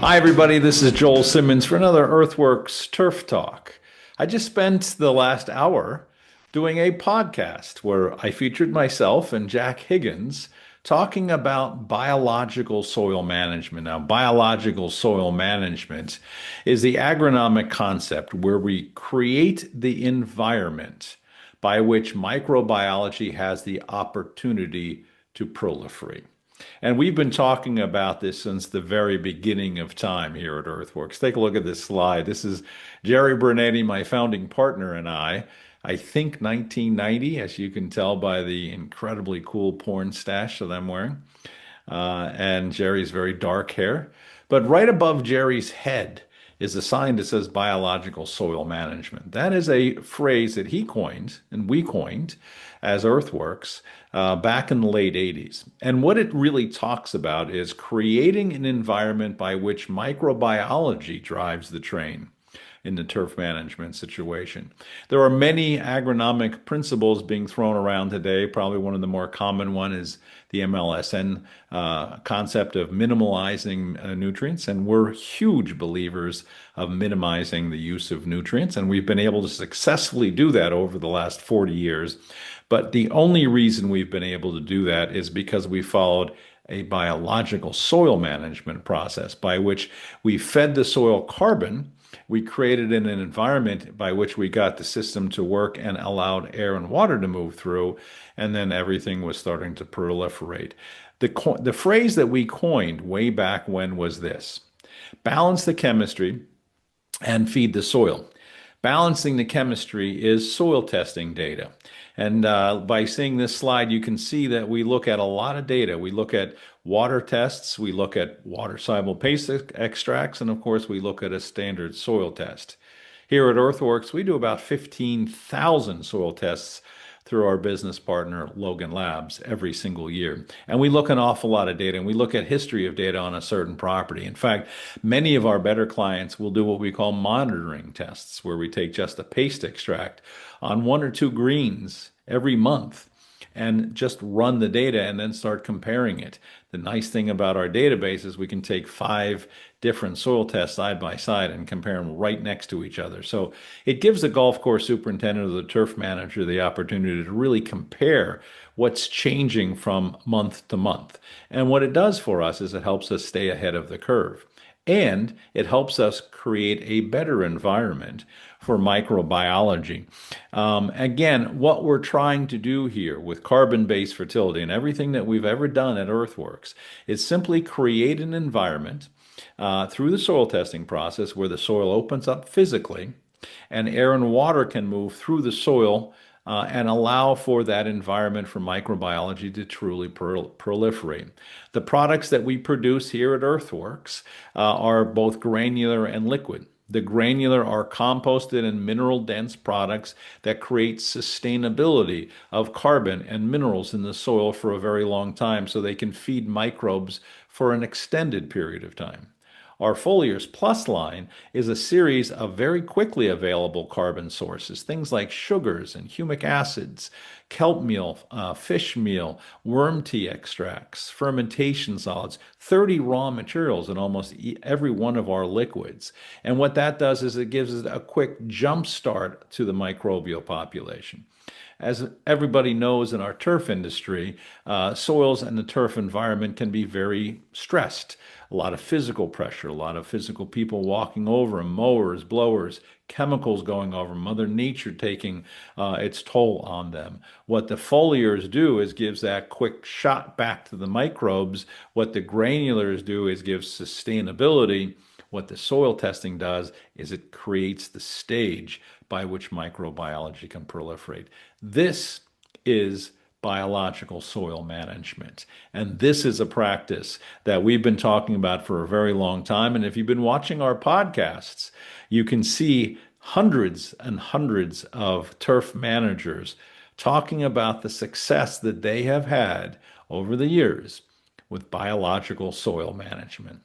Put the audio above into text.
Hi, everybody. This is Joel Simmons for another EarthWorks Turf Talk. I just spent the last hour doing a podcast where I featured myself and Jack Higgins talking about biological soil management. Now, biological soil management is the agronomic concept where we create the environment by which microbiology has the opportunity to proliferate. And we've been talking about this since the very beginning of time here at EarthWorks. Take a look at this slide. This is Jerry Bernetti, my founding partner, and I think 1990, as you can tell by the incredibly cool porn stash that I'm wearing. And Jerry's very dark hair. But right above Jerry's head is a sign that says biological soil management. That is a phrase that he coined and we coined as EarthWorks back in the late 80s. And what it really talks about is creating an environment by which microbiology drives the train in the turf management situation. There are many agronomic principles being thrown around today. Probably one of the more common one is the MLSN concept of minimalizing nutrients. And we're huge believers of minimizing the use of nutrients. And we've been able to successfully do that over the last 40 years. But the only reason we've been able to do that is because we followed a biological soil management process by which we fed the soil carbon. We created an environment by which we got the system to work and allowed air and water to move through, and then everything was starting to proliferate. The phrase that we coined way back when was this: balance the chemistry and feed the soil. Balancing the chemistry is soil testing data. And by seeing this slide, you can see that we look at a lot of data. We look at water tests, we look at water-soluble paste extracts, and of course, we look at a standard soil test. Here at EarthWorks, we do about 15,000 soil tests through our business partner, Logan Labs, every single year. And we look at an awful lot of data, and we look at history of data on a certain property. In fact, many of our better clients will do what we call monitoring tests, where we take just a paste extract on one or two greens every month and just run the data and then start comparing it. The nice thing about our database is we can take 5 different soil tests side by side and compare them right next to each other. So it gives the golf course superintendent or the turf manager the opportunity to really compare what's changing from month to month. And what it does for us is it helps us stay ahead of the curve. And it helps us create a better environment for microbiology. Again, what we're trying to do here with carbon-based fertility and everything that we've ever done at EarthWorks is simply create an environment through the soil testing process where the soil opens up physically and air and water can move through the soil and allow for that environment for microbiology to truly proliferate. The products that we produce here at EarthWorks are both granular and liquid. The granular are composted and mineral-dense products that create sustainability of carbon and minerals in the soil for a very long time so they can feed microbes for an extended period of time. Our Foliars Plus line is a series of very quickly available carbon sources, things like sugars and humic acids, kelp meal, fish meal, worm tea extracts, fermentation solids, 30 raw materials in almost every one of our liquids. And what that does is it gives us a quick jump start to the microbial population. As everybody knows in our turf industry, soils and the turf environment can be very stressed. A lot of physical pressure, a lot of physical people walking over them, mowers, blowers, chemicals going over, Mother Nature taking its toll on them. What the foliars do is gives that quick shot back to the microbes. What the granulars do is give sustainability. What the soil testing does is it creates the stage by which microbiology can proliferate. This is biological soil management. And this is a practice that we've been talking about for a very long time. And if you've been watching our podcasts, you can see hundreds and hundreds of turf managers talking about the success that they have had over the years with biological soil management.